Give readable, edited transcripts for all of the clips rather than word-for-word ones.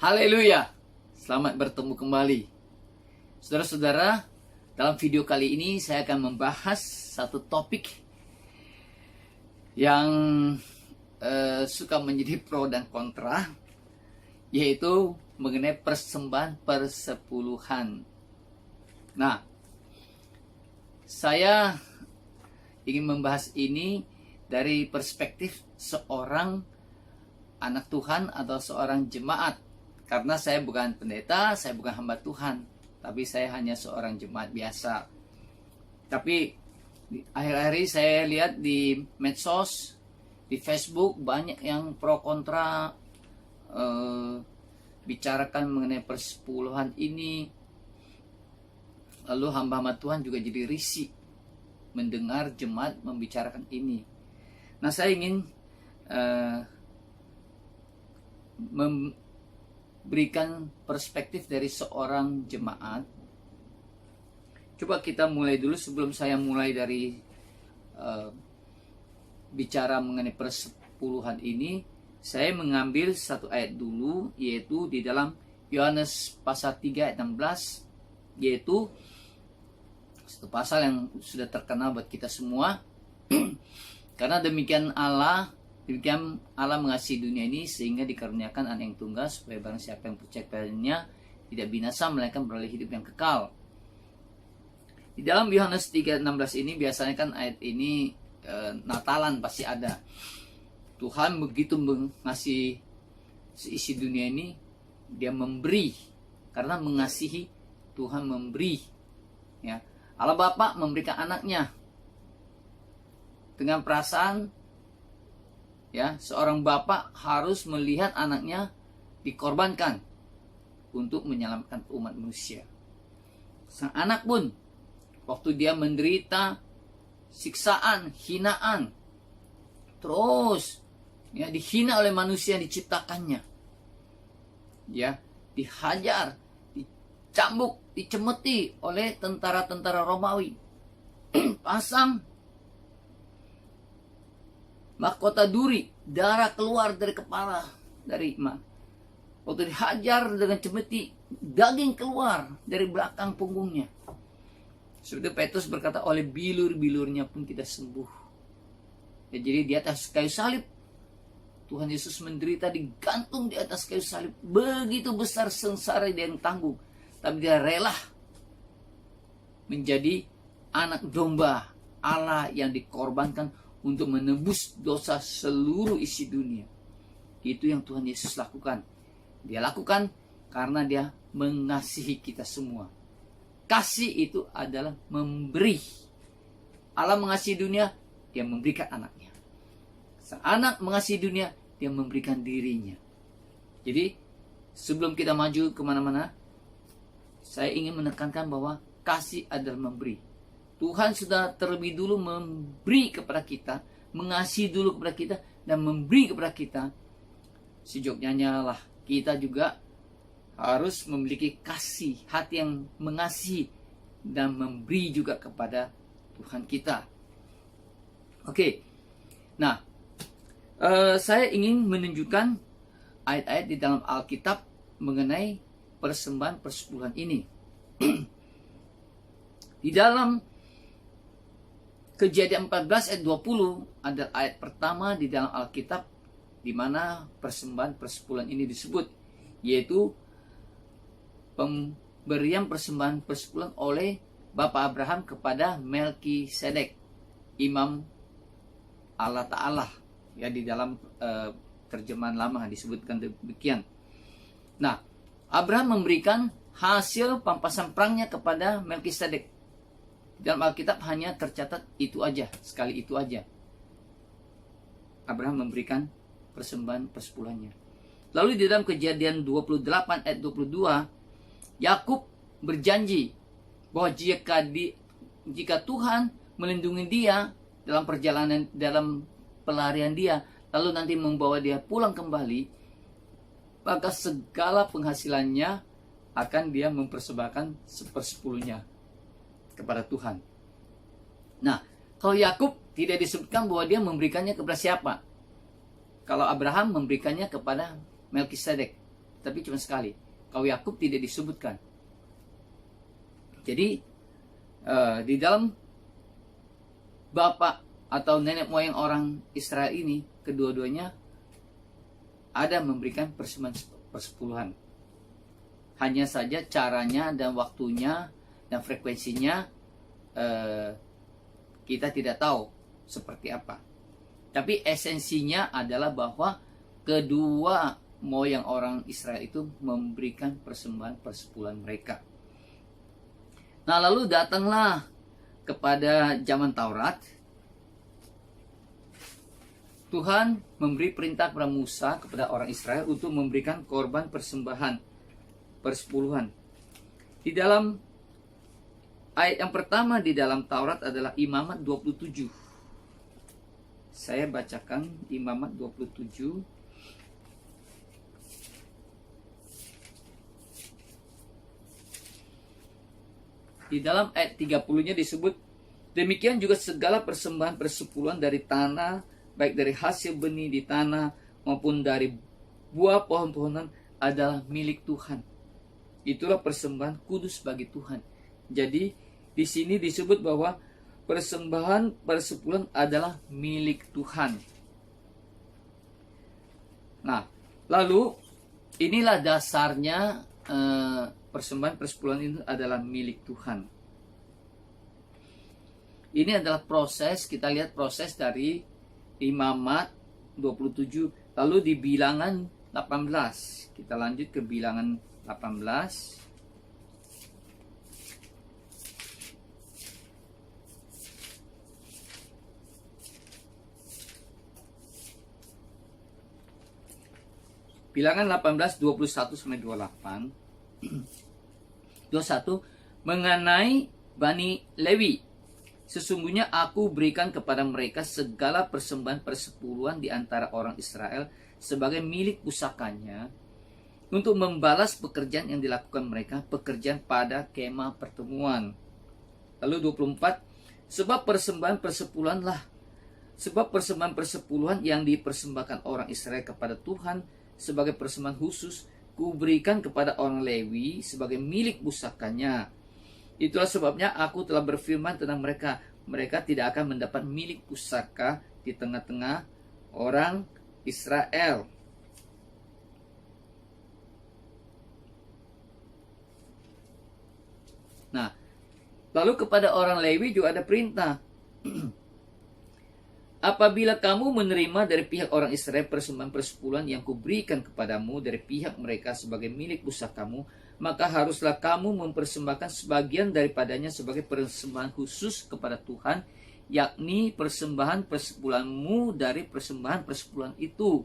Haleluya, selamat bertemu kembali. Saudara-saudara, dalam video kali ini saya akan membahas satu topik yang suka menjadi pro dan kontra, yaitu mengenai persembahan persepuluhan. Nah, saya ingin membahas ini dari perspektif seorang anak Tuhan atau seorang jemaat. Karena saya bukan pendeta, saya bukan hamba Tuhan, tapi saya hanya seorang jemaat biasa. Tapi akhir-akhir ini saya lihat di medsos, di Facebook, banyak yang pro kontra bicarakan mengenai persepuluhan ini. Lalu hamba-hamba Tuhan juga jadi risih mendengar jemaat membicarakan ini. Nah, saya ingin memberikan perspektif dari seorang jemaat. Coba kita mulai dulu. Sebelum saya mulai dari bicara mengenai persepuluhan ini, saya mengambil satu ayat dulu, yaitu di dalam Yohanes pasal 3 ayat 16, yaitu satu pasal yang sudah terkenal buat kita semua. Karena demikian Allah mengasihi dunia ini sehingga dikaruniakan anak yang tunggal, supaya barang siapa yang percaya kepadanya tidak binasa melainkan beroleh hidup yang kekal. Di dalam Yohanes 3:16 ini biasanya kan ayat ini Natalan pasti ada. Tuhan begitu mengasihi seisi dunia ini, dia memberi. Karena mengasihi, Tuhan memberi. Ya, Allah Bapa memberikan anaknya dengan perasaan. Ya, seorang bapak harus melihat anaknya dikorbankan untuk menyelamatkan umat manusia. Sang anak pun, waktu dia menderita siksaan, hinaan, terus ya dihina oleh manusia yang diciptakannya, ya dihajar, dicambuk, dicemeti oleh tentara-tentara Romawi, pasang mahkota duri, darah keluar dari kepala, dari waktu dihajar dengan cemeti, daging keluar dari belakang punggungnya. Seperti Petrus berkata, oleh bilur-bilurnya pun kita sembuh. Ya, jadi di atas kayu salib, Tuhan Yesus menderita, digantung di atas kayu salib. Begitu besar sengsara dia yang tanggung, tapi dia rela menjadi anak domba Allah yang dikorbankan untuk menebus dosa seluruh isi dunia. Itu yang Tuhan Yesus lakukan. Dia lakukan karena dia mengasihi kita semua. Kasih itu adalah memberi. Allah mengasihi dunia, dia memberikan anaknya. Sang anak mengasihi dunia, dia memberikan dirinya. Jadi sebelum kita maju kemana-mana, saya ingin menekankan bahwa kasih adalah memberi. Tuhan sudah terlebih dulu memberi kepada kita, mengasihi dulu kepada kita, dan memberi kepada kita. Sejoknya lah kita juga harus memiliki kasih, hati yang mengasihi dan memberi juga kepada Tuhan kita. Oke, nah saya ingin menunjukkan ayat-ayat di dalam Alkitab mengenai persembahan persepuluhan ini. Di dalam Kejadian 14 ayat 20 adalah ayat pertama di dalam Alkitab di mana persembahan persepuluhan ini disebut, yaitu pemberian persembahan persepuluhan oleh Bapak Abraham kepada Melkisedek, imam Allah Ta'ala. Ya, di dalam terjemahan lama disebutkan demikian. Nah, Abraham memberikan hasil pampasan perangnya kepada Melkisedek. Dalam Alkitab hanya tercatat itu aja, sekali itu aja. Abraham memberikan persembahan persepuluhannya. Lalu di dalam Kejadian 28 ayat 22, Yakub berjanji bahwa jika Tuhan melindungi dia dalam perjalanan, dalam pelarian dia, lalu nanti membawa dia pulang kembali, maka segala penghasilannya akan dia mempersembahkan 1/10 kepada Tuhan. Nah, kalau Yakub tidak disebutkan bahwa dia memberikannya kepada siapa. Kalau Abraham memberikannya kepada Melkisedek. tapi cuma sekali. Kau Yakub tidak disebutkan. Jadi di dalam bapak atau nenek moyang orang Israel ini, kedua-duanya ada memberikan persembahan persepuluhan. Hanya saja caranya dan waktunya dan frekuensinya kita tidak tahu seperti apa. Tapi esensinya adalah bahwa kedua moyang orang Israel itu memberikan persembahan persepuluhan mereka. Nah, lalu datanglah kepada zaman Taurat. Tuhan memberi perintah kepada Musa, kepada orang Israel untuk memberikan korban persembahan persepuluhan. Di dalam ayat yang pertama di dalam Taurat adalah Imamat 27. Saya bacakan Imamat 27. Di dalam ayat 30-nya disebut, demikian juga segala persembahan persepuluhan dari tanah, baik dari hasil benih di tanah maupun dari buah pohon-pohonan adalah milik Tuhan. Itulah persembahan kudus bagi Tuhan. Jadi di sini disebut bahwa persembahan persepuluhan adalah milik Tuhan. Nah, lalu inilah dasarnya persembahan persepuluhan itu adalah milik Tuhan. Ini adalah proses, kita lihat proses dari Imamat 27, lalu di Bilangan 18. Kita lanjut ke Bilangan 18. Bilangan 18, 21 sampai 28. 21 mengenai Bani Lewi, sesungguhnya aku berikan kepada mereka segala persembahan persepuluhan di antara orang Israel sebagai milik pusakanya untuk membalas pekerjaan yang dilakukan mereka, pekerjaan pada kemah pertemuan. Lalu 24, sebab persembahan persepuluhan yang dipersembahkan orang Israel kepada Tuhan sebagai persembahan khusus kuberikan kepada orang Lewi sebagai milik pusakanya. Itulah sebabnya aku telah berfirman tentang mereka. Mereka tidak akan mendapat milik pusaka di tengah-tengah orang Israel. Nah, lalu kepada orang Lewi juga ada perintah. Apabila kamu menerima dari pihak orang Israel persembahan persepuluhan yang kuberikan kepadamu dari pihak mereka sebagai milik pusakamu, maka haruslah kamu mempersembahkan sebagian daripadanya sebagai persembahan khusus kepada Tuhan, yakni persembahan persepuluhanmu dari persembahan persepuluhan itu.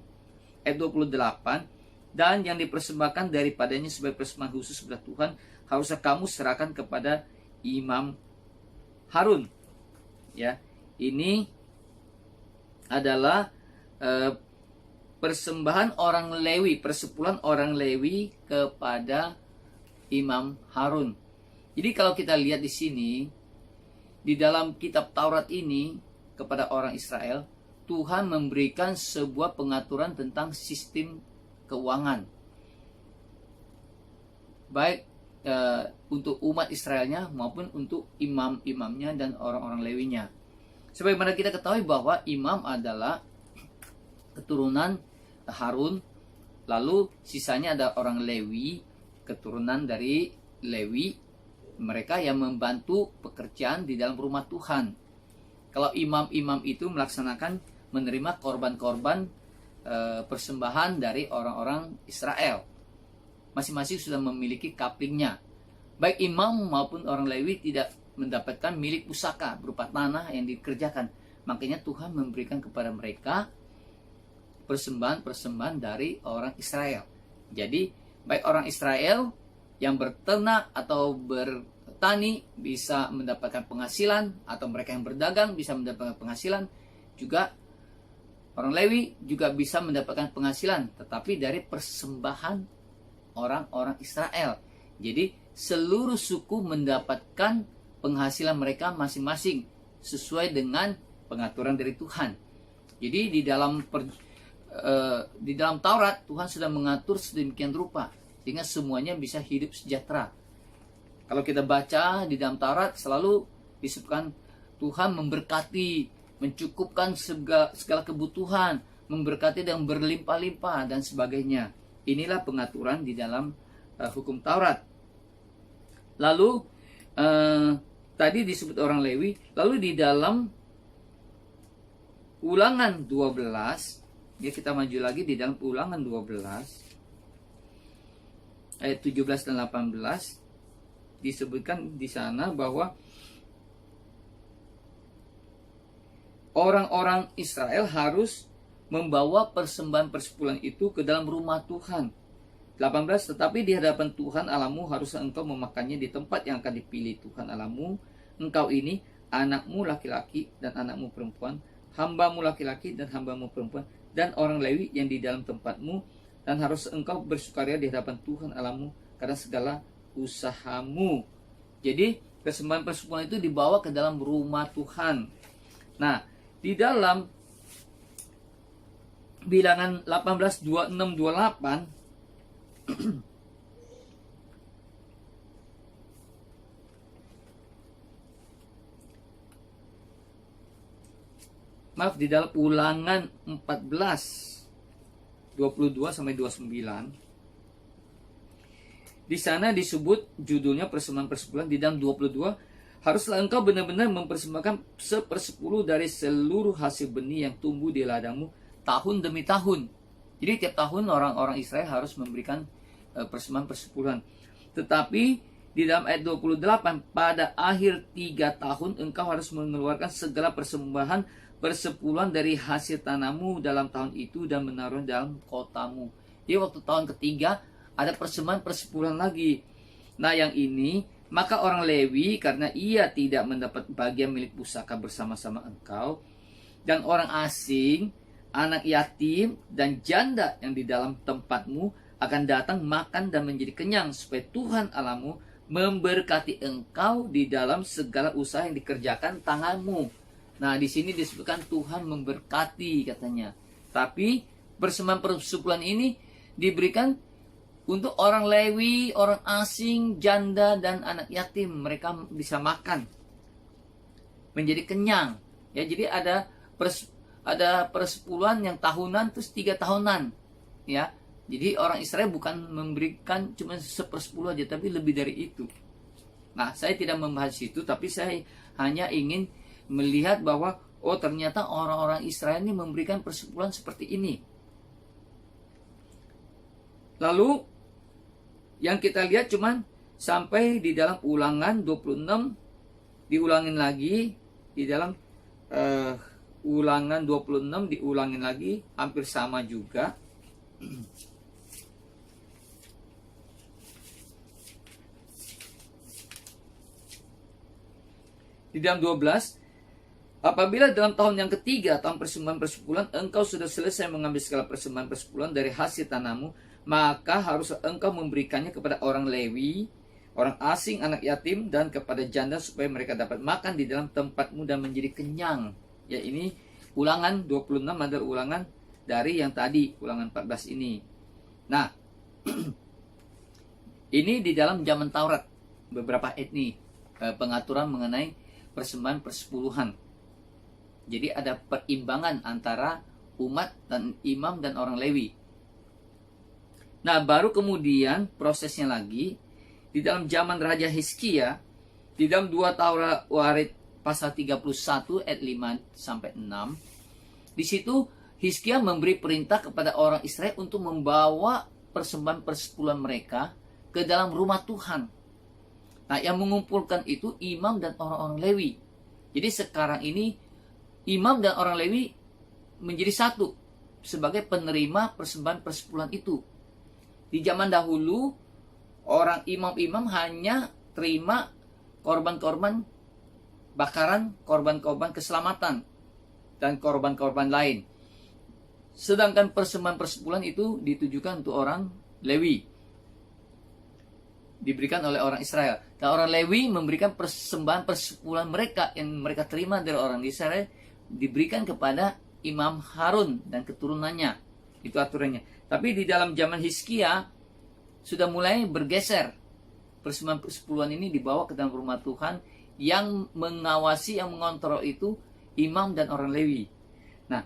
Ayat 28, dan yang dipersembahkan daripadanya sebagai persembahan khusus kepada Tuhan, haruslah kamu serahkan kepada Imam Harun. Ya, ini adalah persembahan orang Lewi, persepuluhan orang Lewi kepada Imam Harun. Jadi kalau kita lihat di sini, di dalam kitab Taurat ini kepada orang Israel, Tuhan memberikan sebuah pengaturan tentang sistem keuangan. Baik untuk umat Israelnya maupun untuk imam-imamnya dan orang-orang Lewinya. Sebagaimana kita ketahui bahwa imam adalah keturunan Harun, lalu sisanya ada orang Lewi, keturunan dari Lewi, mereka yang membantu pekerjaan di dalam rumah Tuhan. Kalau imam-imam itu melaksanakan menerima korban-korban persembahan dari orang-orang Israel, masing-masing sudah memiliki kaplingnya. Baik imam maupun orang Lewi tidak mendapatkan milik pusaka berupa tanah yang dikerjakan. Makanya Tuhan memberikan kepada mereka persembahan-persembahan dari orang Israel. Jadi baik orang Israel yang berternak atau bertani bisa mendapatkan penghasilan, atau mereka yang berdagang bisa mendapatkan penghasilan, juga orang Lewi juga bisa mendapatkan penghasilan, tetapi dari persembahan orang-orang Israel. Jadi seluruh suku mendapatkan penghasilan mereka masing-masing sesuai dengan pengaturan dari Tuhan. Jadi di dalam di dalam Taurat Tuhan sudah mengatur sedemikian rupa sehingga semuanya bisa hidup sejahtera. Kalau kita baca di dalam Taurat selalu disebutkan Tuhan memberkati, mencukupkan segala kebutuhan, memberkati dan berlimpah-limpah dan sebagainya. Inilah pengaturan di dalam hukum Taurat. Lalu tadi disebut orang Lewi, lalu di dalam Ulangan 12, ya kita maju lagi di dalam Ulangan 12 ayat 17 dan 18 disebutkan di sana bahwa orang-orang Israel harus membawa persembahan persepuluhan itu ke dalam rumah Tuhan. 18, tetapi di hadapan Tuhan Allahmu harus engkau memakannya di tempat yang akan dipilih Tuhan Allahmu. Engkau ini, anakmu laki-laki dan anakmu perempuan, hambamu laki-laki dan hambamu perempuan, dan orang Lewi yang di dalam tempatmu, dan harus engkau bersukaria di hadapan Tuhan Allahmu karena segala usahamu. Jadi persembahan persepuluhan itu dibawa ke dalam rumah Tuhan. Nah, di dalam Bilangan 18, 26, 28 maaf, di dalam Ulangan 14 22 sampai 29 di sana disebut judulnya persembahan persepuluhan. Di dalam 22, haruslah engkau benar-benar mempersembahkan 1/10 dari seluruh hasil benih yang tumbuh di ladangmu tahun demi tahun. Jadi tiap tahun orang-orang Israel harus memberikan persembahan persepuluhan. Tetapi di dalam ayat 28, pada akhir 3 tahun engkau harus mengeluarkan segala persembahan persepuluhan dari hasil tanahmu dalam tahun itu dan menaruh dalam kotamu. Jadi waktu tahun ketiga ada persembahan persepuluhan lagi. Nah yang ini, maka orang Lewi karena ia tidak mendapat bagian milik pusaka bersama-sama engkau, dan orang asing, anak yatim dan janda yang di dalam tempatmu akan datang makan dan menjadi kenyang, supaya Tuhan Allahmu memberkati engkau di dalam segala usaha yang dikerjakan tanganmu. Nah, di sini disebutkan Tuhan memberkati katanya. Tapi persembahan persepuluhan ini diberikan untuk orang Lewi, orang asing, janda dan anak yatim. Mereka bisa makan, menjadi kenyang. Ya, jadi ada persepuluhan yang tahunan terus 3 tahunan. Ya. Jadi orang Israel bukan memberikan cuma 1/10 aja, tapi lebih dari itu. Nah, saya tidak membahas itu, tapi saya hanya ingin melihat bahwa oh ternyata orang-orang Israel ini memberikan persepuluhan seperti ini. Lalu yang kita lihat cuman sampai di dalam Ulangan 26, diulangin lagi di dalam Ulangan 26 diulangin lagi, hampir sama juga. Di dalam 12, apabila dalam tahun yang ketiga, tahun persembahan persepuluhan, engkau sudah selesai mengambil segala persembahan persepuluhan dari hasil tanahmu, maka harus engkau memberikannya kepada orang Lewi, orang asing, anak yatim, dan kepada janda, supaya mereka dapat makan di dalam tempatmu dan menjadi kenyang. Ya, ini Ulangan 26 adalah ulangan dari yang tadi, Ulangan 14 ini. Nah, ini di dalam zaman Taurat, beberapa etni, pengaturan mengenai persembahan persepuluhan. Jadi ada perimbangan antara umat dan imam dan orang Lewi. Nah, baru kemudian prosesnya lagi di dalam zaman Raja Hizkia, di dalam 2 Taurat Warid pasal 31 ayat 5 sampai 6. Di situ Hizkia memberi perintah kepada orang Israel untuk membawa persembahan persepuluhan mereka ke dalam rumah Tuhan. Nah, yang mengumpulkan itu imam dan orang-orang Lewi. Jadi sekarang ini imam dan orang Lewi menjadi satu sebagai penerima persembahan persepuluhan itu. Di zaman dahulu, orang imam-imam hanya terima korban-korban bakaran, korban-korban keselamatan, dan korban-korban lain. Sedangkan persembahan persepuluhan itu ditujukan untuk orang Lewi, diberikan oleh orang Israel. Dan orang Lewi memberikan persembahan persepuluhan mereka yang mereka terima dari orang Israel, diberikan kepada Imam Harun dan keturunannya. Itu aturannya. Tapi di dalam zaman Hizkia sudah mulai bergeser. Persembahan persepuluhan ini dibawa ke dalam rumah Tuhan, yang mengawasi, yang mengontrol itu imam dan orang Lewi. Nah,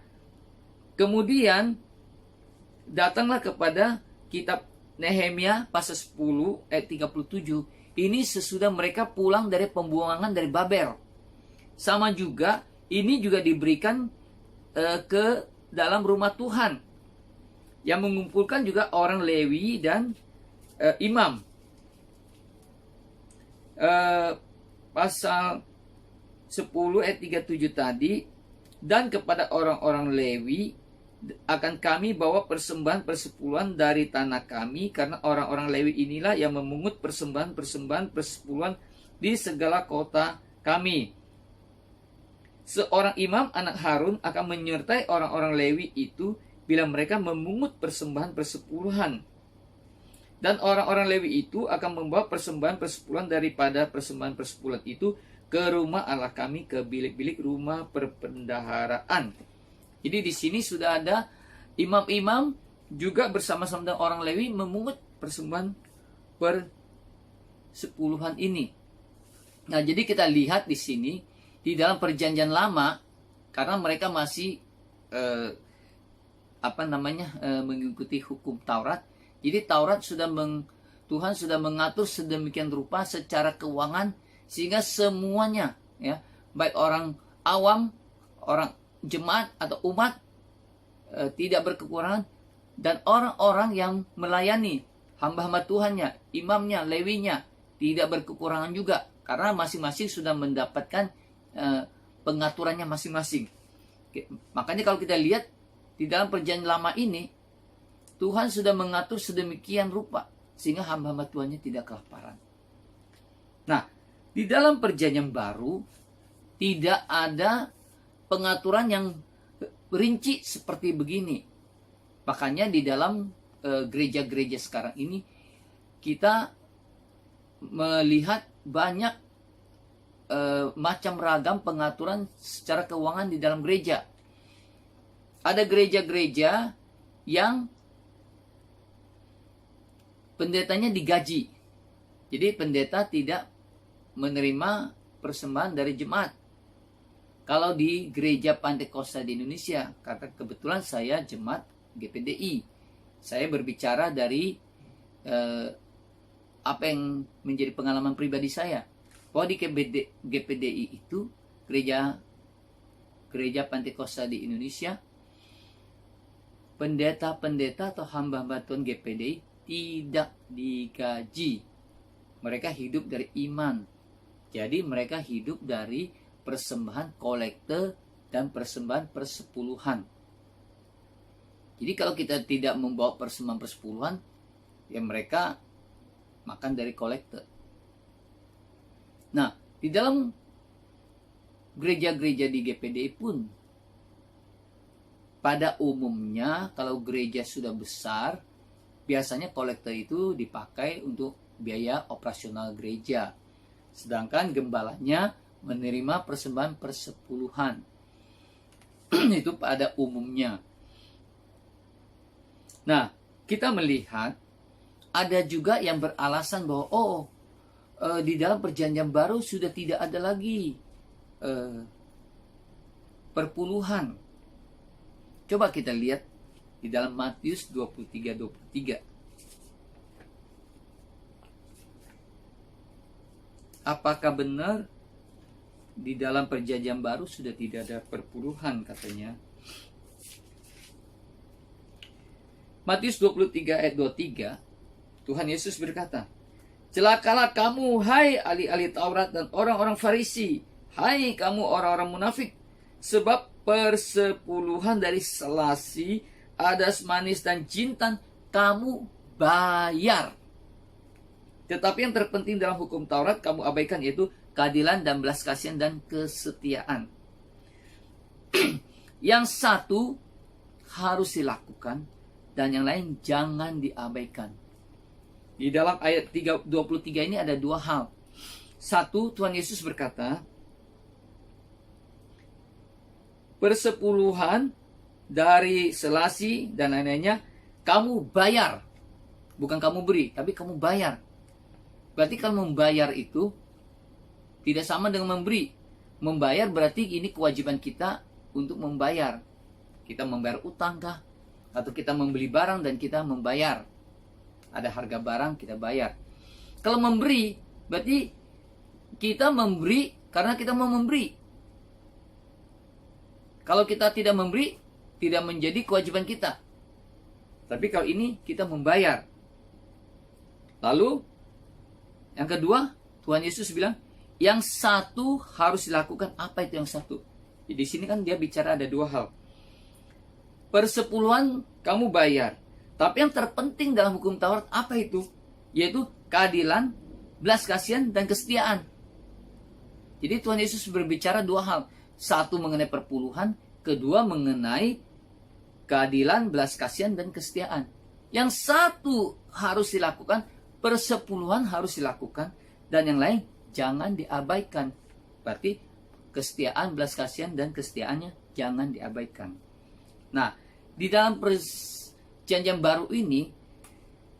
kemudian datanglah kepada kitab Nehemia pasal 10 ayat 37. Ini sesudah mereka pulang dari pembuangan dari Babel. Sama juga, ini juga diberikan ke dalam rumah Tuhan, yang mengumpulkan juga orang Lewi dan imam. Pasal 10 ayat 37 tadi, dan kepada orang-orang Lewi akan kami bawa persembahan persepuluhan dari tanah kami, karena orang-orang Lewi inilah yang memungut persembahan persepuluhan di segala kota kami. Seorang imam anak Harun akan menyertai orang-orang Lewi itu bila mereka memungut persembahan persepuluhan. Dan orang-orang Lewi itu akan membawa persembahan persepuluhan daripada persembahan persepuluhan itu ke rumah Allah kami, ke bilik-bilik rumah perbendaharaan. Jadi di sini sudah ada imam-imam juga bersama-sama dengan orang Lewi memungut persembahan persepuluhan ini. Nah, jadi kita lihat di sini di dalam perjanjian lama, karena mereka masih mengikuti hukum Taurat. Jadi Taurat Tuhan sudah mengatur sedemikian rupa secara keuangan, sehingga semuanya, ya, baik orang awam, orang jemaat atau umat, tidak berkekurangan, dan orang-orang yang melayani hamba-hamba Tuhannya, imamnya, lewinya, tidak berkekurangan juga, karena masing-masing sudah mendapatkan pengaturannya masing-masing. Makanya kalau kita lihat di dalam perjanjian lama ini, Tuhan sudah mengatur sedemikian rupa sehingga hamba-hamba Tuhannya tidak kelaparan. Nah, di dalam perjanjian baru tidak ada pengaturan yang rinci seperti begini. Makanya di dalam gereja-gereja sekarang ini kita melihat banyak macam ragam pengaturan secara keuangan di dalam gereja. Ada gereja-gereja yang pendetanya digaji. Jadi pendeta tidak menerima persembahan dari jemaat. Kalau di gereja Pantekosta di Indonesia, kata kebetulan saya jemaat GPDI, saya berbicara dari apa yang menjadi pengalaman pribadi saya. Bahwa di GPDI itu, gereja Pantekosta di Indonesia, pendeta-pendeta atau hamba-hamba Tuhan GPDI tidak digaji. Mereka hidup dari iman. Jadi mereka hidup dari persembahan kolekte dan persembahan persepuluhan. Jadi kalau kita tidak membawa persembahan persepuluhan, ya mereka makan dari kolekte. Nah, di dalam gereja-gereja di GPDI pun, pada umumnya kalau gereja sudah besar, biasanya kolekte itu dipakai untuk biaya operasional gereja. Sedangkan gembalanya menerima persembahan persepuluhan. Itu pada umumnya. Nah, kita melihat ada juga yang beralasan bahwa di dalam perjanjian baru sudah tidak ada lagi perpuluhan. Coba kita lihat di dalam Matius 23:23. Apakah benar di dalam perjanjian baru sudah tidak ada perpuluhan, katanya? Matius 23 ayat 23, Tuhan Yesus berkata, "Celakalah kamu, hai ahli-ahli Taurat dan orang-orang Farisi, hai kamu orang-orang munafik, sebab persepuluhan dari selasi, adas manis dan jintan kamu bayar. Tetapi yang terpenting dalam hukum Taurat kamu abaikan, yaitu keadilan dan belas kasihan dan kesetiaan." Yang satu harus dilakukan dan yang lain jangan diabaikan. Di dalam ayat 23 ini ada dua hal. Satu, Tuhan Yesus berkata, persepuluhan dari selasi dan lain-lainnya, kamu bayar. Bukan kamu beri, tapi kamu bayar. Berarti kalau membayar itu tidak sama dengan memberi. Membayar berarti ini kewajiban kita untuk membayar. Kita membayar utang kah? Atau kita membeli barang dan kita membayar. Ada harga barang, kita bayar. Kalau memberi, berarti kita memberi karena kita mau memberi. Kalau kita tidak memberi, tidak menjadi kewajiban kita. Tapi kalau ini kita membayar. Lalu, yang kedua, Tuhan Yesus bilang, yang satu harus dilakukan. Apa itu yang satu? Jadi di sini kan dia bicara ada dua hal. Persepuluhan kamu bayar. Tapi yang terpenting dalam hukum Taurat apa itu? Yaitu keadilan, belas kasihan, dan kesetiaan. Jadi Tuhan Yesus berbicara dua hal. Satu mengenai perpuluhan, kedua mengenai keadilan, belas kasihan, dan kesetiaan. Yang satu harus dilakukan, persepuluhan harus dilakukan, dan yang lain jangan diabaikan. Berarti kesetiaan, belas kasihan, dan kesetiaannya jangan diabaikan. Nah, di dalam perjanjian baru ini,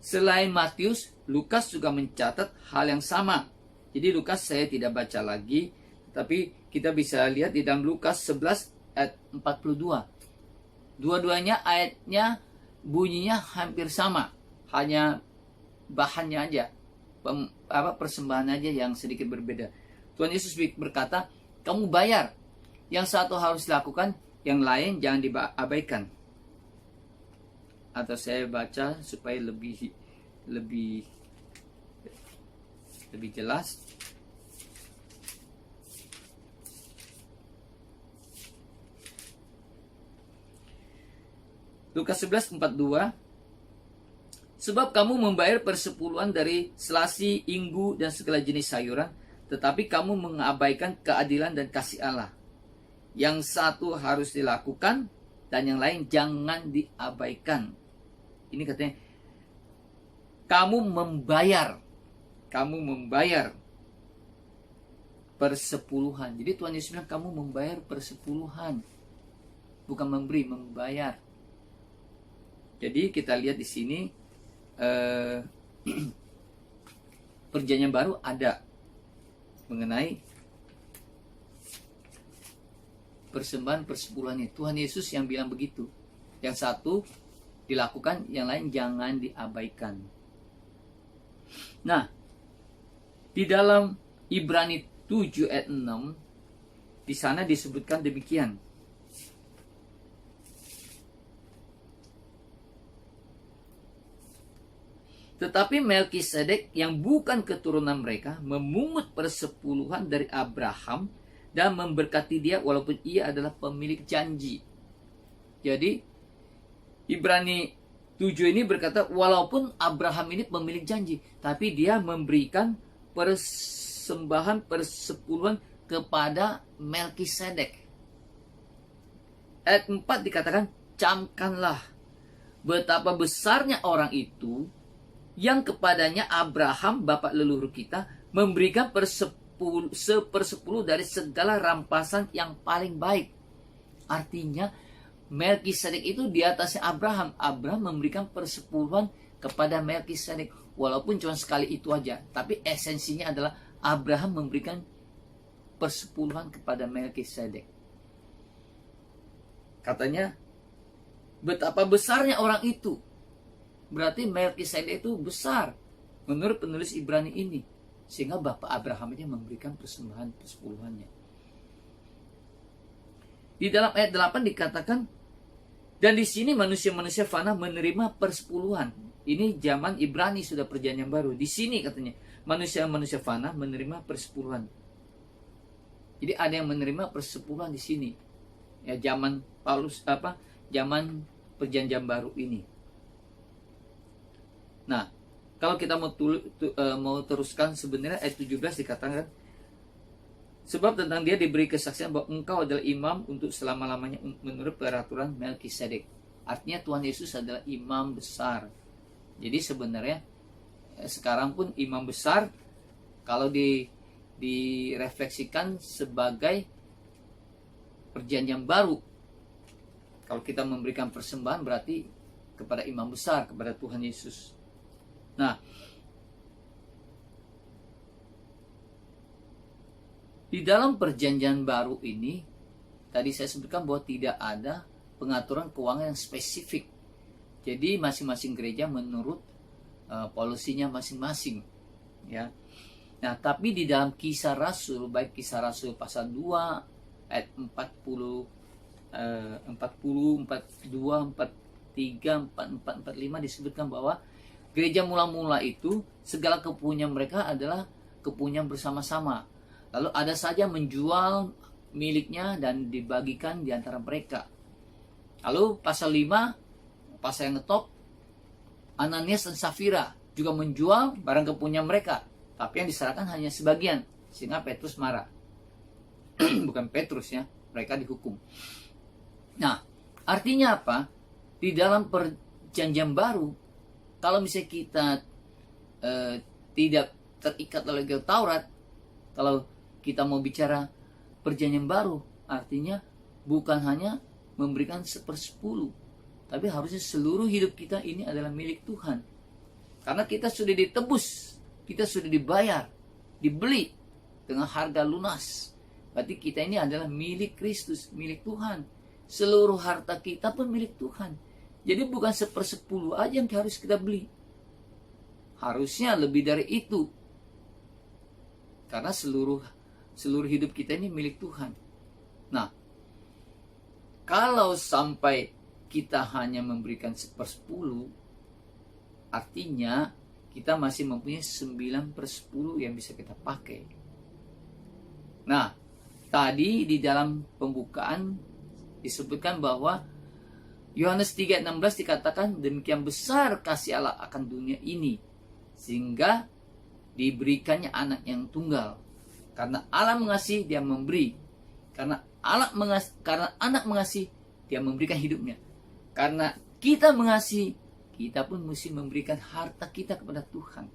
selain Matius, Lukas juga mencatat hal yang sama. Jadi Lukas saya tidak baca lagi, tapi kita bisa lihat di dalam Lukas 11 ayat 42. Dua-duanya ayatnya bunyinya hampir sama, hanya bahannya aja, persembahan aja yang sedikit berbeda. Tuhan Yesus berkata, kamu bayar, yang satu harus dilakukan, yang lain jangan diabaikan. Atau saya baca supaya lebih jelas. Lukas 11:42. Sebab kamu membayar persepuluhan dari selasi, inggu, dan segala jenis sayuran, tetapi kamu mengabaikan keadilan dan kasih Allah. Yang satu harus dilakukan, dan yang lain jangan diabaikan. Ini katanya, kamu membayar persepuluhan. Jadi Tuhan Yesus bilang kamu membayar persepuluhan, bukan memberi, membayar. Jadi kita lihat di sini perjanjian baru ada mengenai persembahan persepuluhan ini. Tuhan Yesus yang bilang begitu. Yang satu dilakukan, yang lain jangan diabaikan. Nah, di dalam Ibrani 7 ayat 6 di sana disebutkan demikian. Tetapi Melkisedek yang bukan keturunan mereka memungut persepuluhan dari Abraham dan memberkati dia walaupun ia adalah pemilik janji. Jadi Ibrani 7 ini berkata walaupun Abraham ini pemilik janji, tapi dia memberikan persembahan persepuluhan kepada Melkisedek. Ayat 4 dikatakan, camkanlah betapa besarnya orang itu yang kepadanya Abraham, bapak leluhur kita, memberikan sepersepuluh dari segala rampasan yang paling baik. Artinya, Melkisedek itu di atasnya Abraham. Abraham memberikan persepuluhan kepada Melkisedek. Walaupun cuma sekali itu aja. Tapi esensinya adalah Abraham memberikan persepuluhan kepada Melkisedek. Katanya, betapa besarnya orang itu. Berarti Melkisedek itu besar menurut penulis Ibrani ini, sehingga bapak Abraham ini memberikan persembahan persepuluhannya. Di dalam ayat 8 dikatakan, dan di sini manusia-manusia fana menerima persepuluhan. Ini zaman Ibrani sudah perjanjian baru. Di sini katanya manusia-manusia fana menerima persepuluhan. Jadi ada yang menerima persepuluhan di sini. Ya zaman zaman perjanjian baru ini. Nah, kalau kita mau teruskan sebenarnya ayat 17 dikatakan, sebab tentang dia diberi kesaksian bahwa engkau adalah imam untuk selama-lamanya menurut peraturan Melkisedek. Artinya Tuhan Yesus adalah imam besar. Jadi sebenarnya sekarang pun imam besar kalau direfleksikan sebagai perjanjian baru. Kalau kita memberikan persembahan berarti kepada imam besar, kepada Tuhan Yesus. Nah, di dalam perjanjian baru ini, tadi saya sebutkan bahwa tidak ada pengaturan keuangan yang spesifik. Jadi masing-masing gereja menurut polisinya masing-masing, ya. Nah, tapi di dalam Kisah Rasul, baik Kisah Rasul pasal 2 ayat 40, 42, 43, 44, 45 disebutkan bahwa gereja mula-mula itu segala kepunyaan mereka adalah kepunyaan bersama-sama. Lalu ada saja menjual miliknya dan dibagikan di antara mereka. Lalu pasal 5, pasal yang ngetop, Ananias dan Safira juga menjual barang kepunyaan mereka, tapi yang diserahkan hanya sebagian, sehingga Petrus marah. Bukan Petrus ya, mereka dihukum. Nah, artinya apa? Di dalam perjanjian baru, kalau misalnya kita tidak terikat oleh Taurat, kalau kita mau bicara perjanjian baru, artinya bukan hanya memberikan 1/10, tapi harusnya seluruh hidup kita ini adalah milik Tuhan. Karena kita sudah ditebus, kita sudah dibayar, dibeli dengan harga lunas. Berarti kita ini adalah milik Kristus, milik Tuhan. Seluruh harta kita pun milik Tuhan. Jadi bukan 1/10 aja yang harus kita beli. Harusnya lebih dari itu. Karena seluruh hidup kita ini milik Tuhan. Nah, kalau sampai kita hanya memberikan 1/10, artinya kita masih mempunyai 9/10 yang bisa kita pakai. Nah, tadi di dalam pembukaan disebutkan bahwa Yohanes 3:16 dikatakan, demikian besar kasih Allah akan dunia ini, sehingga diberikannya anak yang tunggal. Karena Allah mengasihi, dia memberi. Karena anak mengasihi, dia memberikan hidupnya. Karena kita mengasihi, kita pun mesti memberikan harta kita kepada Tuhan.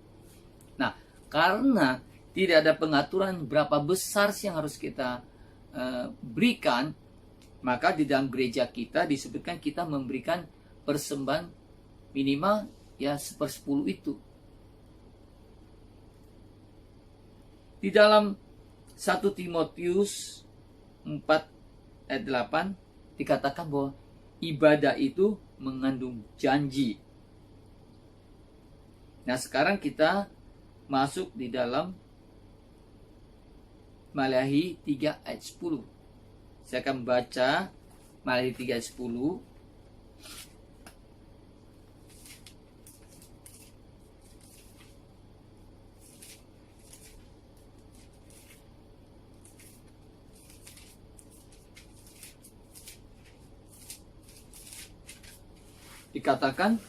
Nah, karena tidak ada pengaturan berapa besar sih yang harus kita berikan, maka di dalam gereja kita disebutkan kita memberikan persembahan minimal ya 1/10 itu. Di dalam 1 Timotius 4 ayat 8 dikatakan bahwa ibadah itu mengandung janji. Nah, sekarang kita masuk di dalam Maleakhi 3 ayat 10. Saya akan baca Maleakhi 3 ayat 10. Dikatakan,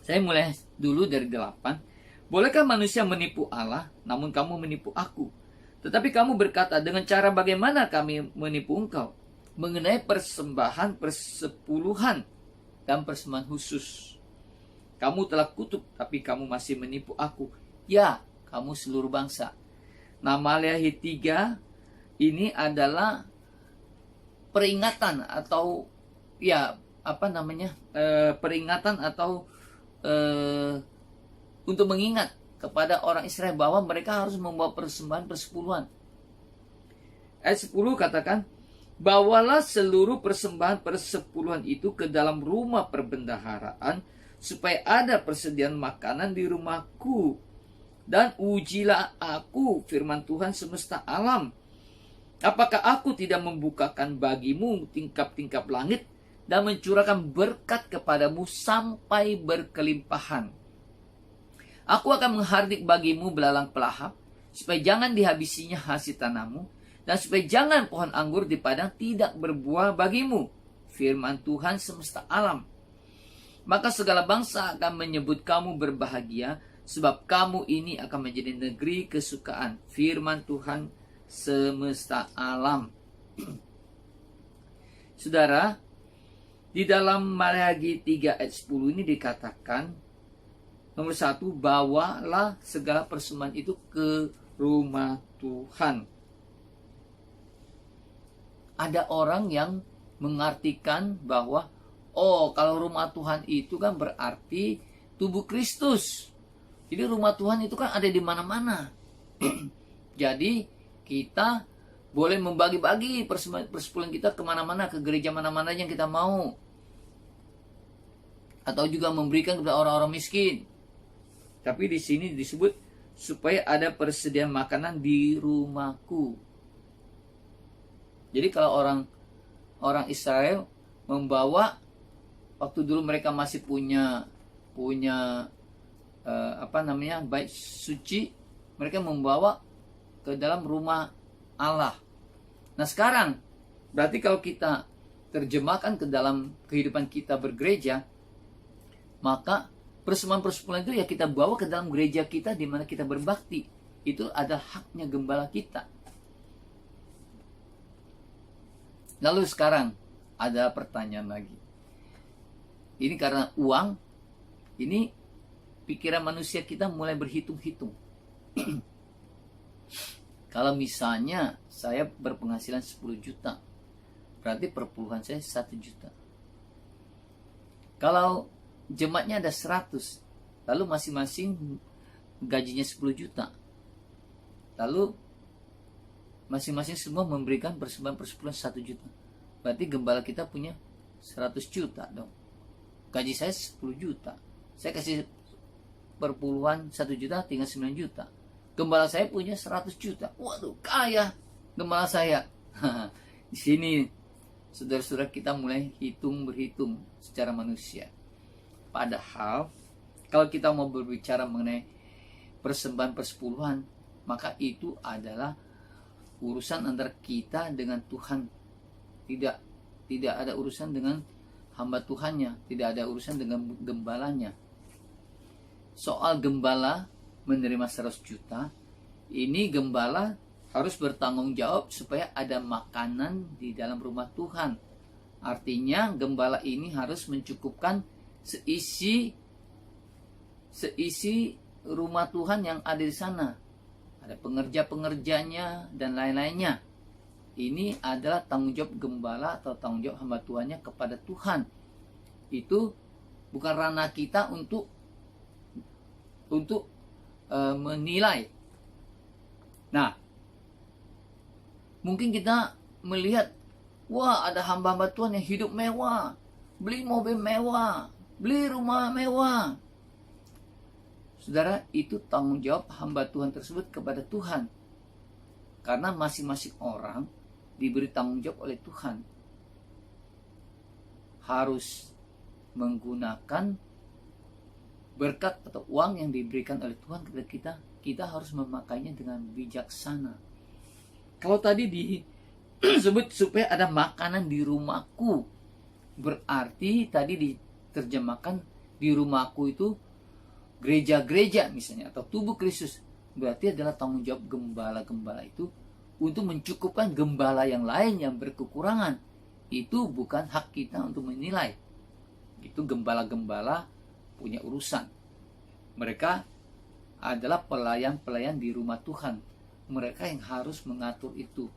saya mulai dulu dari 8. Bolehkah manusia menipu Allah, namun kamu menipu aku? Tetapi kamu berkata, dengan cara bagaimana kami menipu engkau? Mengenai persembahan persepuluhan dan persembahan khusus. Kamu telah kutuk, tapi kamu masih menipu aku. Ya, kamu seluruh bangsa. Nah, Maleakhi 3 ini adalah peringatan atau ya peringatan atau untuk mengingat kepada orang Israel bahwa mereka harus membawa persembahan persepuluhan. Ayat 10 katakan, bawalah seluruh persembahan persepuluhan itu ke dalam rumah perbendaharaan, supaya ada persediaan makanan di rumahku. Dan ujilah aku, firman Tuhan semesta alam. Apakah aku tidak membukakan bagimu tingkap-tingkap langit dan mencurahkan berkat kepadamu sampai berkelimpahan? Aku akan menghardik bagimu belalang pelahap, supaya jangan dihabisinya hasil tanahmu, dan supaya jangan pohon anggur di padang tidak berbuah bagimu, firman Tuhan semesta alam. Maka segala bangsa akan menyebut kamu berbahagia, sebab kamu ini akan menjadi negeri kesukaan, firman Tuhan semesta alam. Saudara, di dalam Maleakhi 3 ayat 10 ini dikatakan, nomor 1, bawalah segala persembahan itu ke rumah Tuhan. Ada orang yang mengartikan bahwa oh, kalau rumah Tuhan itu kan berarti tubuh Kristus. Jadi rumah Tuhan itu kan ada di mana-mana. Jadi kita boleh membagi-bagi persepuluhan kita kemana-mana, ke gereja mana-mana yang kita mau. Atau juga memberikan kepada orang-orang miskin. Tapi di sini disebut supaya ada persediaan makanan di rumahku. Jadi kalau orang Israel membawa, waktu dulu mereka masih punya bait suci, mereka membawa ke dalam rumah Allah. Nah sekarang berarti kalau kita terjemahkan ke dalam kehidupan kita bergereja, maka persembahan-persepuluhan itu ya kita bawa ke dalam gereja kita di mana kita berbakti. Itu adalah haknya gembala kita. Lalu sekarang ada pertanyaan lagi. Ini karena uang, ini pikiran manusia kita mulai berhitung-hitung. Kalau misalnya saya berpenghasilan 10 juta, berarti perpuluhan saya 1 juta. Kalau jemaatnya ada 100, lalu masing-masing gajinya 10 juta, lalu masing-masing semua memberikan persepuluhan 1 juta, berarti gembala kita punya 100 juta dong. Gaji saya 10 juta, saya kasih perpuluhan 1 juta, tinggal 9 juta. Gembala saya punya 100 juta, waduh kaya gembala saya. Di sini saudara-saudara kita mulai berhitung secara manusia. Padahal kalau kita mau berbicara mengenai persembahan persepuluhan, maka itu adalah urusan antara kita dengan Tuhan. Tidak ada urusan dengan hamba Tuhannya, tidak ada urusan dengan gembalanya. Soal gembala menerima 100 juta, ini gembala harus bertanggung jawab supaya ada makanan di dalam rumah Tuhan. Artinya gembala ini harus mencukupkan seisi rumah Tuhan yang ada di sana. Ada pengerja-pengerjanya dan lain-lainnya. Ini adalah tanggung jawab gembala atau tanggung jawab hamba Tuhannya kepada Tuhan. Itu bukan ranah kita untuk menilai. Nah, mungkin kita melihat, wah ada hamba-hamba Tuhan yang hidup mewah, beli mobil mewah, beli rumah mewah. Saudara, itu tanggung jawab hamba Tuhan tersebut kepada Tuhan. Karena masing-masing orang diberi tanggung jawab oleh Tuhan. Harus menggunakan berkat atau uang yang diberikan oleh Tuhan kepada kita. Kita harus memakainya dengan bijaksana. Kalau tadi disebut supaya ada makanan di rumahku, berarti tadi diterjemahkan di rumahku itu gereja-gereja misalnya, atau tubuh Kristus. Berarti adalah tanggung jawab gembala-gembala itu untuk mencukupkan gembala yang lain yang berkekurangan. Itu bukan hak kita untuk menilai. Itu gembala-gembala punya urusan. Mereka adalah pelayan-pelayan di rumah Tuhan. Mereka yang harus mengatur itu.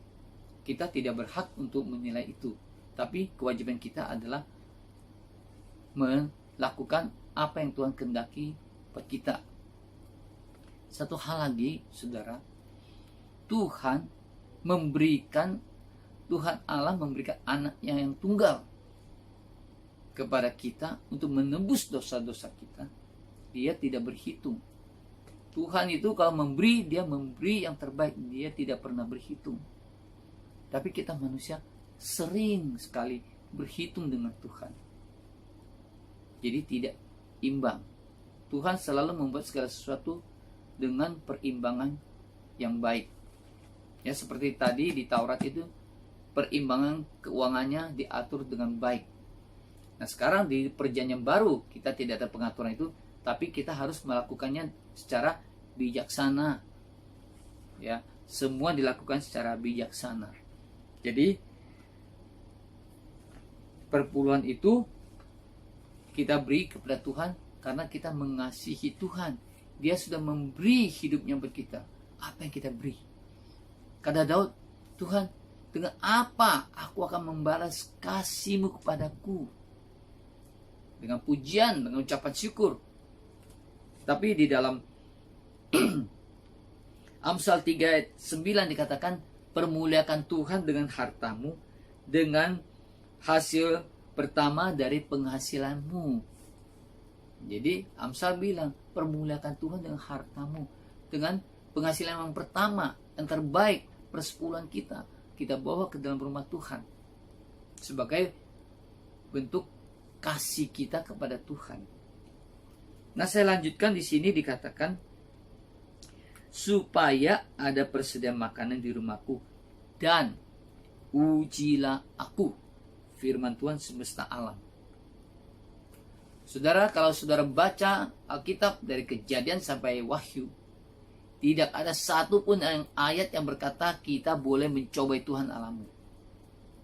Kita tidak berhak untuk menilai itu. Tapi kewajiban kita adalah melakukan apa yang Tuhan kehendaki buat kita. Satu hal lagi, saudara, Tuhan Allah memberikan anaknya yang tunggal kepada kita untuk menebus dosa-dosa kita. Dia tidak berhitung. Tuhan itu kalau memberi, dia memberi yang terbaik. Dia tidak pernah berhitung. Tapi kita manusia sering sekali berhitung dengan Tuhan. Jadi tidak imbang. Tuhan selalu membuat segala sesuatu dengan perimbangan yang baik. Ya, seperti tadi di Taurat itu, perimbangan keuangannya diatur dengan baik. Nah, sekarang di perjanjian baru kita tidak ada pengaturan itu, tapi kita harus melakukannya secara bijaksana. Ya, semua dilakukan secara bijaksana. Jadi perpuluhan itu kita beri kepada Tuhan karena kita mengasihi Tuhan. Dia sudah memberi hidupnya buat kita. Apa yang kita beri? Kata Daud, Tuhan, Dengan apa aku akan membalas kasih-Mu kepadaku? Dengan pujian, dengan ucapan syukur. Tapi di dalam Amsal 3 ayat 9 dikatakan, permuliakan Tuhan dengan hartamu, dengan hasil pertama dari penghasilanmu. Jadi Amsal bilang, permuliakan Tuhan dengan hartamu, dengan penghasilan yang pertama, yang terbaik, persepuluhan kita bawa ke dalam rumah Tuhan sebagai bentuk kasih kita kepada Tuhan. Nah, saya lanjutkan di sini dikatakan, supaya ada persediaan makanan di rumahku dan ujilah aku, firman Tuhan semesta alam. Saudara, kalau saudara baca Alkitab dari Kejadian sampai Wahyu, tidak ada satupun ayat yang berkata kita boleh mencobai Tuhan Allahmu.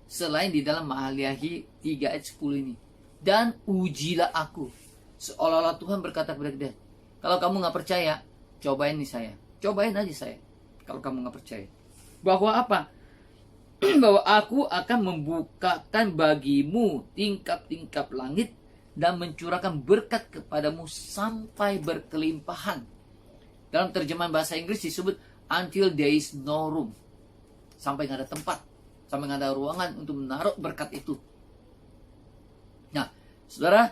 Selain di dalam Maleakhi 3 ayat 10 ini. Dan ujilah aku. Seolah-olah Tuhan berkata kepada kita, kalau kamu gak percaya, cobain nih saya. Cobain aja saya. Kalau kamu gak percaya. Bahwa apa? Bahwa aku akan membukakan bagimu tingkap-tingkap langit dan mencurahkan berkat kepadamu sampai berkelimpahan. Dalam terjemahan bahasa Inggris disebut until there is no room. Sampai nggak ada tempat, sampai nggak ada ruangan untuk menaruh berkat itu. Nah, saudara,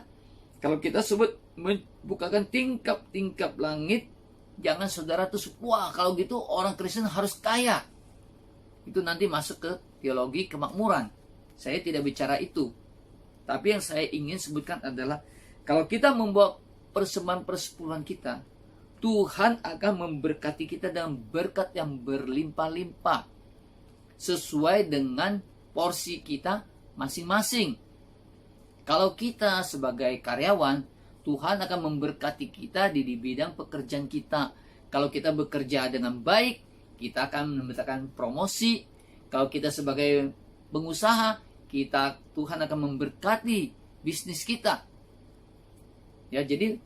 kalau kita sebut membukakan tingkap-tingkap langit, jangan saudara tuh, wah kalau gitu orang Kristen harus kaya. Itu nanti masuk ke teologi kemakmuran. Saya tidak bicara itu. Tapi yang saya ingin sebutkan adalah, kalau kita membawa persembahan persepuluhan kita, Tuhan akan memberkati kita dengan berkat yang berlimpah-limpah sesuai dengan porsi kita masing-masing. Kalau kita sebagai karyawan, Tuhan akan memberkati kita di bidang pekerjaan kita. Kalau kita bekerja dengan baik, kita akan mendapatkan promosi. Kalau kita sebagai pengusaha, Tuhan akan memberkati bisnis kita. Ya, jadi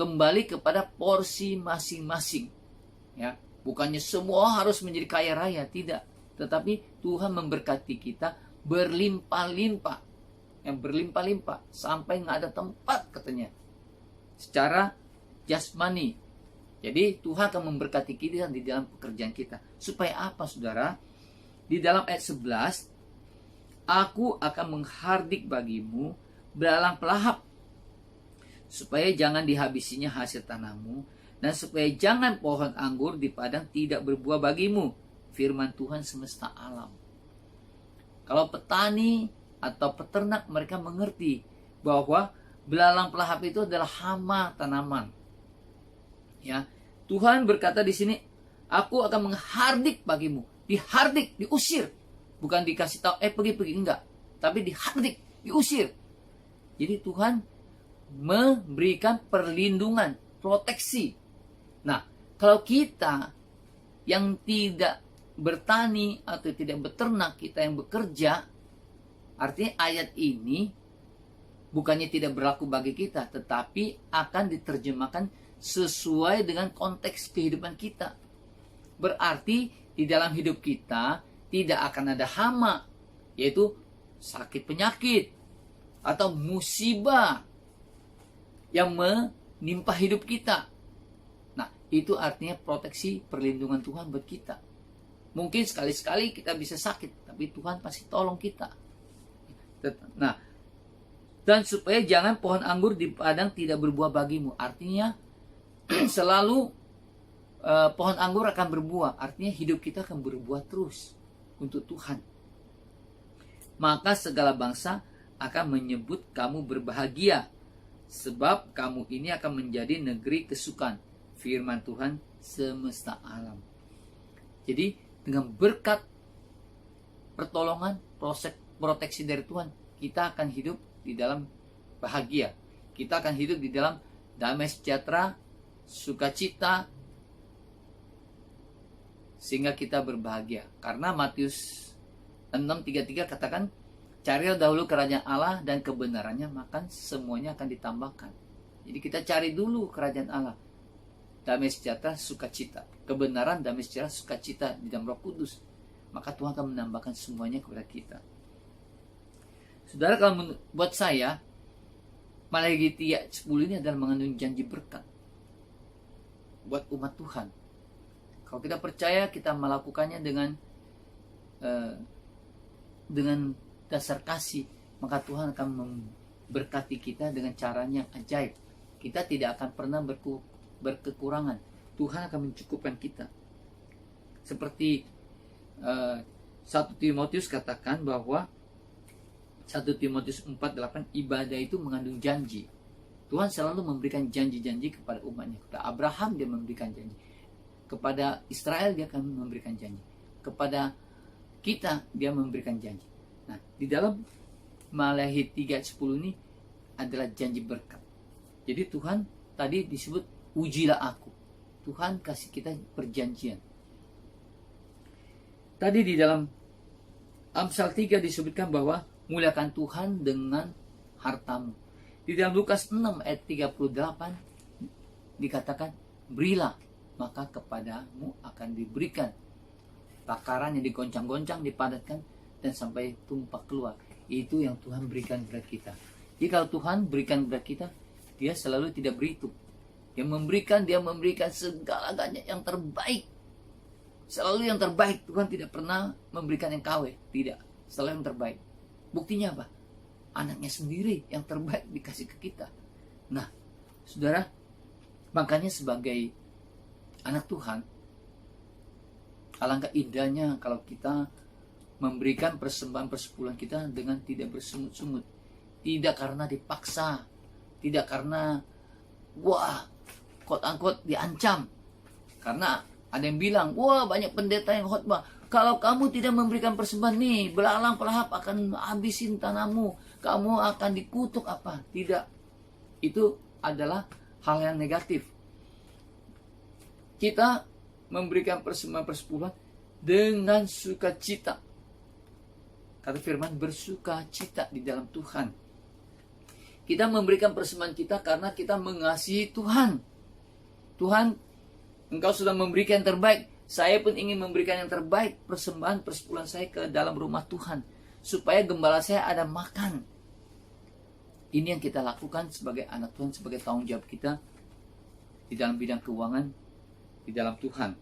kembali kepada porsi masing-masing. Ya, bukannya semua harus menjadi kaya raya, tidak. Tetapi Tuhan memberkati kita berlimpah-limpah. Yang berlimpah-limpah sampai nggak ada tempat katanya. Secara jasmani. Jadi Tuhan akan memberkati kita di dalam pekerjaan kita. Supaya apa, saudara? Di dalam ayat 11, aku akan menghardik bagimu belalang pelahap, supaya jangan dihabisinya hasil tanahmu, dan supaya jangan pohon anggur di padang tidak berbuah bagimu, firman Tuhan semesta alam. Kalau petani atau peternak, mereka mengerti bahwa belalang pelahap itu adalah hama tanaman. Ya, Tuhan berkata di sini, aku akan menghardik bagimu. Dihardik, diusir. Bukan dikasih tahu, pergi-pergi, enggak. Tapi dihardik, diusir. Jadi Tuhan memberikan perlindungan, proteksi. Nah, kalau kita yang tidak bertani atau tidak beternak, kita yang bekerja, artinya ayat ini bukannya tidak berlaku bagi kita, tetapi akan diterjemahkan sesuai dengan konteks kehidupan kita. Berarti di dalam hidup kita tidak akan ada hama, yaitu sakit penyakit atau musibah yang menimpa hidup kita. Nah, itu artinya proteksi perlindungan Tuhan buat kita. Mungkin sekali-sekali kita bisa sakit, tapi Tuhan pasti tolong kita. Nah, dan supaya jangan pohon anggur di padang tidak berbuah bagimu. Artinya selalu pohon anggur akan berbuah. Artinya hidup kita akan berbuah terus untuk Tuhan. Maka segala bangsa akan menyebut kamu berbahagia, sebab kamu ini akan menjadi negeri kesukaan, firman Tuhan semesta alam. Jadi dengan berkat pertolongan, proteksi dari Tuhan, kita akan hidup di dalam bahagia. Kita akan hidup di dalam damai sejahtera, sukacita, sehingga kita berbahagia. Karena Matius 6:33 katakan, carilah dahulu kerajaan Allah dan kebenarannya, maka semuanya akan ditambahkan. Jadi kita cari dulu kerajaan Allah, damai sejahtera, sukacita, kebenaran, damai sejahtera, sukacita di dalam Roh Kudus. maka Tuhan akan menambahkan semuanya kepada kita. Saudara, kalau buat saya, Maleakhi 3:10 ini adalah mengandung janji berkat buat umat Tuhan. Kalau kita percaya, kita melakukannya dengan dasar kasih, maka Tuhan akan memberkati kita dengan caranya yang ajaib. Kita tidak akan pernah berkekurangan. Tuhan akan mencukupkan kita. Seperti 1 Timotius katakan bahwa 1 Timotius 4:8, ibadah itu mengandung janji. Tuhan selalu memberikan janji-janji kepada umatnya. Kepada Abraham dia memberikan janji. Kepada Israel dia akan memberikan janji. Kepada kita dia memberikan janji. Nah, di dalam Maleakhi 3:10 ini adalah janji berkat. Jadi Tuhan tadi disebut ujilah aku. Tuhan kasih kita perjanjian. Tadi di dalam Amsal 3 disebutkan bahwa muliakan Tuhan dengan hartamu. Di dalam Lukas 6 ayat 38 dikatakan, berilah maka kepadamu akan diberikan. Takaran yang digoncang-goncang, dipadatkan, dan sampai tumpah keluar. Itu yang Tuhan berikan kepada kita. Jadi kalau Tuhan berikan kepada kita, dia selalu tidak berhitung. Dia memberikan segala-galanya yang terbaik. Selalu yang terbaik. Tuhan tidak pernah memberikan yang KW. Tidak, selalu yang terbaik. Buktinya apa? Anaknya sendiri yang terbaik dikasih ke kita. Nah, saudara, makanya sebagai anak Tuhan, alangkah indahnya kalau kita memberikan persembahan persepuluhan kita dengan tidak bersungut-sungut. Tidak karena dipaksa. Tidak karena, quote-unquote diancam. Karena ada yang bilang, banyak pendeta yang khotbah, kalau kamu tidak memberikan persembahan nih, belalang pelahap akan habisin tanahmu, kamu akan dikutuk apa? Tidak. Itu adalah hal yang negatif. Kita memberikan persembahan persepuluhan dengan sukacita. Kata firman, bersukacita di dalam Tuhan. Kita memberikan persembahan kita karena kita mengasihi Tuhan. Tuhan, Engkau sudah memberikan yang terbaik. Saya pun ingin memberikan yang terbaik, persembahan persepuluhan saya ke dalam rumah Tuhan, supaya gembala saya ada makan. Ini yang kita lakukan sebagai anak Tuhan, sebagai tanggung jawab kita di dalam bidang keuangan, di dalam Tuhan.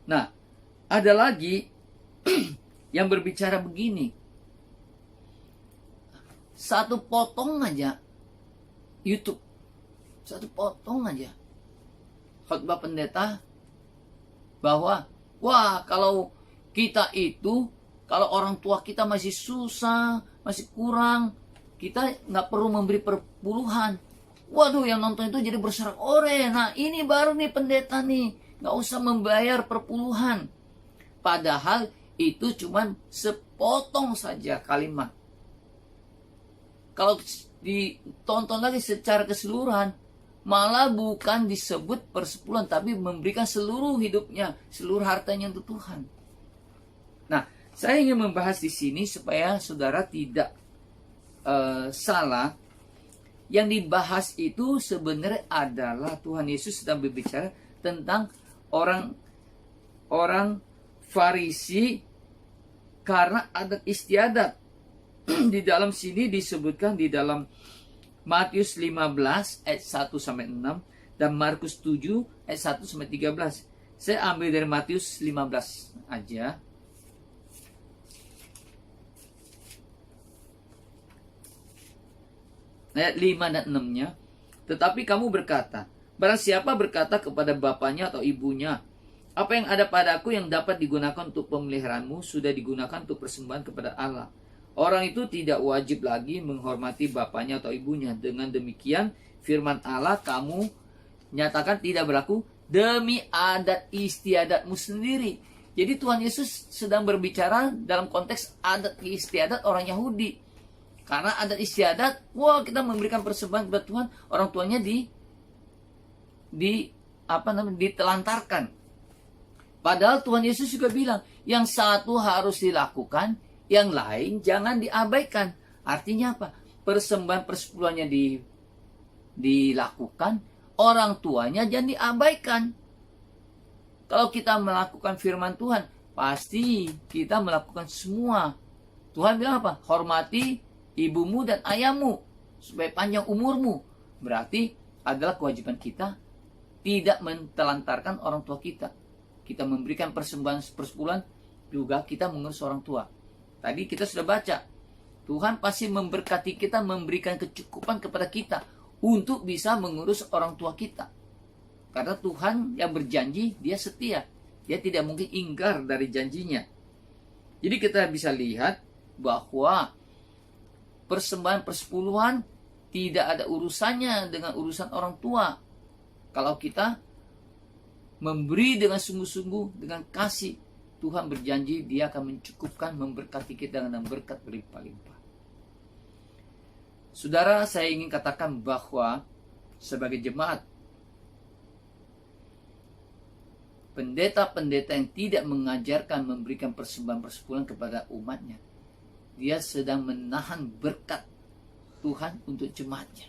Nah, ada lagi yang berbicara begini. Satu potong aja YouTube, satu potong aja khotbah pendeta bahwa kalau kita itu, kalau orang tua kita masih susah, masih kurang, kita nggak perlu memberi perpuluhan. Waduh, yang nonton itu jadi bersorak-orai. Nah, ini baru nih pendeta nih, nggak usah membayar perpuluhan. Padahal itu cuman sepotong saja kalimat. Kalau ditonton lagi secara keseluruhan, malah bukan disebut persepuluhan, tapi memberikan seluruh hidupnya, seluruh hartanya untuk Tuhan. Nah, saya ingin membahas di sini supaya saudara tidak salah. Yang dibahas itu sebenarnya adalah Tuhan Yesus sedang berbicara tentang orang Farisi karena adat istiadat. Di dalam sini disebutkan di dalam Matius 15 ayat 1 sampai 6 dan Markus 7 ayat 1 sampai 13. Saya ambil dari Matius 15 aja. Ayat 5 dan 6-nya. Tetapi kamu berkata, barang siapa berkata kepada bapaknya atau ibunya, apa yang ada padaku yang dapat digunakan untuk pemeliharaanmu sudah digunakan untuk persembahan kepada Allah. Orang itu tidak wajib lagi menghormati bapaknya atau ibunya. Dengan demikian, firman Allah kamu nyatakan tidak berlaku demi adat istiadatmu sendiri. Jadi Tuhan Yesus sedang berbicara dalam konteks adat istiadat orang Yahudi. Karena adat istiadat, kita memberikan persembahan kepada Tuhan, orang tuanya ditelantarkan. Padahal Tuhan Yesus juga bilang, yang satu harus dilakukan, yang lain jangan diabaikan. Artinya apa? Persembahan persepuluhannya dilakukan, orang tuanya jangan diabaikan. Kalau kita melakukan firman Tuhan, pasti kita melakukan semua. Tuhan bilang apa? Hormati ibumu dan ayahmu supaya panjang umurmu. Berarti adalah kewajiban kita tidak mentelantarkan orang tua kita. Kita memberikan persembahan persepuluhan, juga kita mengurus orang tua. Tadi kita sudah baca, Tuhan pasti memberkati kita, memberikan kecukupan kepada kita untuk bisa mengurus orang tua kita. Karena Tuhan yang berjanji, dia setia. Dia tidak mungkin ingkar dari janjinya. Jadi kita bisa lihat bahwa persembahan persepuluhan tidak ada urusannya dengan urusan orang tua. Kalau kita memberi dengan sungguh-sungguh, dengan kasih, Tuhan berjanji dia akan mencukupkan, memberkati kita dengan berkat berlimpah-limpah. Saudara, saya ingin katakan bahwa sebagai jemaat, pendeta-pendeta yang tidak mengajarkan memberikan persembahan persepuluhan kepada umatnya, dia sedang menahan berkat Tuhan untuk jemaatnya.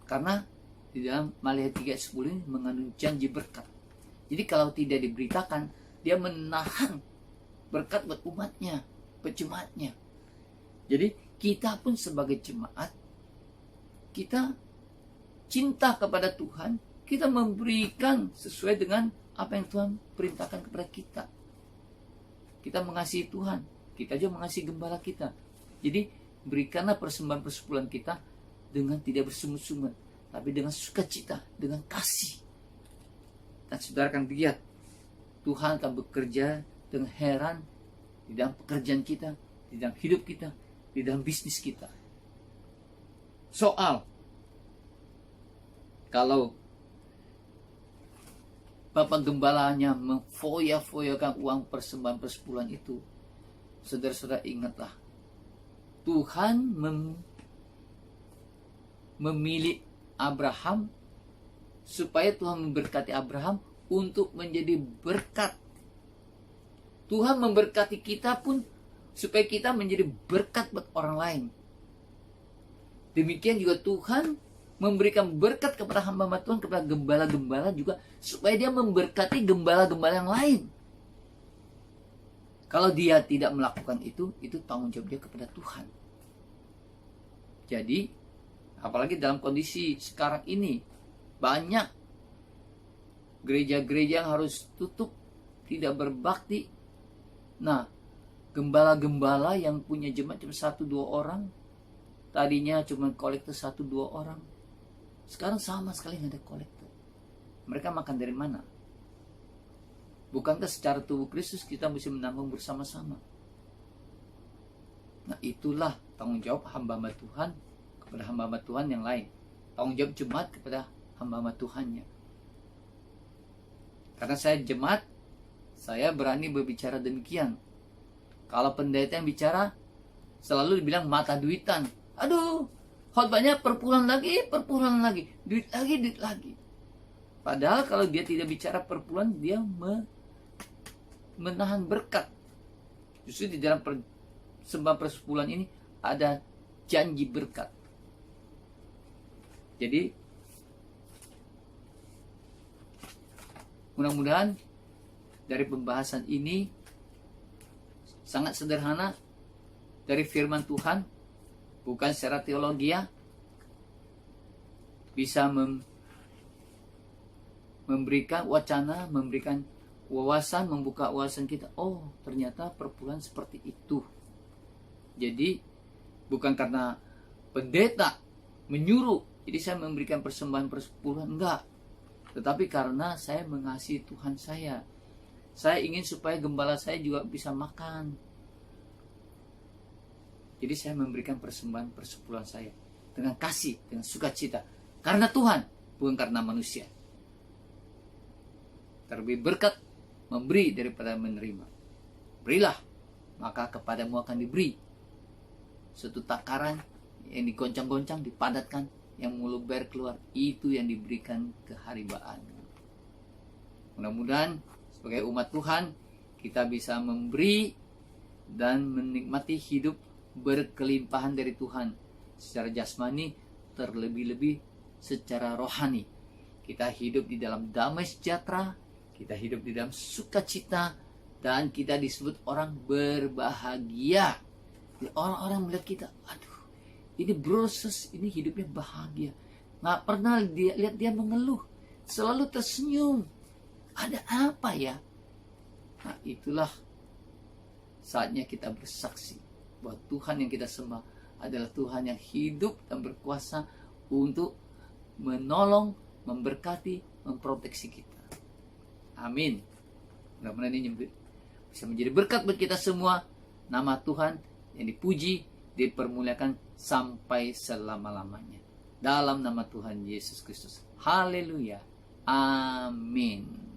Karena di dalam Maliaki 3:10 ini mengandung janji berkat. Jadi kalau tidak diberitakan, dia menahan berkat buat umatnya, buat jemaatnya. Jadi kita pun sebagai jemaat, kita cinta kepada Tuhan, kita memberikan sesuai dengan apa yang Tuhan perintahkan kepada kita. Kita mengasihi Tuhan, kita juga mengasihi gembala kita. Jadi berikanlah persembahan persepuluhan kita dengan tidak bersungut-sungut, tapi dengan sukacita, dengan kasih. Dan saudara akan lihat, Tuhan akan bekerja dengan heran di dalam pekerjaan kita, di dalam hidup kita, di dalam bisnis kita. Soal, kalau Bapak Gembalanya memfoya-foyakan uang persembahan persepuluhan itu, saudara-saudara ingatlah, Tuhan memilih Abraham supaya Tuhan memberkati Abraham untuk menjadi berkat. Tuhan memberkati kita pun supaya kita menjadi berkat buat orang lain. Demikian juga Tuhan memberikan berkat kepada hamba Tuhan, kepada gembala-gembala juga, supaya dia memberkati gembala-gembala yang lain. Kalau dia tidak melakukan itu tanggung jawab dia kepada Tuhan. Jadi, apalagi dalam kondisi sekarang ini, banyak gereja-gereja yang harus tutup, tidak berbakti. Nah, gembala-gembala yang punya jemaat cuma 1-2 orang, tadinya cuma kolektor 1-2 orang, sekarang sama sekali nggak ada kolektor. Mereka makan dari mana? Bukankah secara tubuh Kristus kita mesti menanggung bersama-sama? Nah, itulah tanggung jawab hamba-hamba Tuhan kepada hamba-hamba Tuhan yang lain. Tanggung jawab jemaat kepada hamba-hamba Tuhannya. Karena saya jemaat, saya berani berbicara demikian. Kalau pendeta yang bicara, selalu dibilang mata duitan. Aduh, khotbahnya perpuluhan lagi, duit lagi. Padahal kalau dia tidak bicara perpuluhan, dia menahan berkat. Justru di dalam persembahan persepuluhan ini ada janji berkat. Jadi mudah-mudahan dari pembahasan ini sangat sederhana dari firman Tuhan, bukan secara teologi, ya, bisa memberikan wacana, memberikan wawasan, membuka wawasan kita. Oh, ternyata perpuluhan seperti itu. Jadi bukan karena pendeta menyuruh, jadi saya memberikan persembahan persepuluhan, enggak. Tetapi karena saya mengasihi Tuhan saya. Saya ingin supaya gembala saya juga bisa makan. Jadi saya memberikan persembahan persepuluhan saya dengan kasih, dengan sukacita. Karena Tuhan, bukan karena manusia. Terlebih berkat memberi daripada menerima. Berilah, maka kepadamu akan diberi. Suatu takaran yang digoncang-goncang, dipadatkan, yang meluber keluar, itu yang diberikan keharibaan. Mudah-mudahan sebagai umat Tuhan, kita bisa memberi dan menikmati hidup berkelimpahan dari Tuhan secara jasmani, terlebih-lebih secara rohani. kita hidup di dalam damai sejahtera, kita hidup di dalam sukacita, dan kita disebut orang berbahagia. Jadi orang-orang melihat kita, aduh, ini proses, ini hidupnya bahagia. Nggak pernah lihat dia mengeluh, selalu tersenyum. Ada apa ya? Nah, itulah saatnya kita bersaksi bahwa Tuhan yang kita sembah adalah Tuhan yang hidup dan berkuasa untuk menolong, memberkati, memproteksi kita. Amin. Mudah-mudahan ini bisa menjadi berkat bagi kita semua. Nama Tuhan yang dipuji, dipermuliakan sampai selama-lamanya. Dalam nama Tuhan Yesus Kristus. Haleluya. Amin.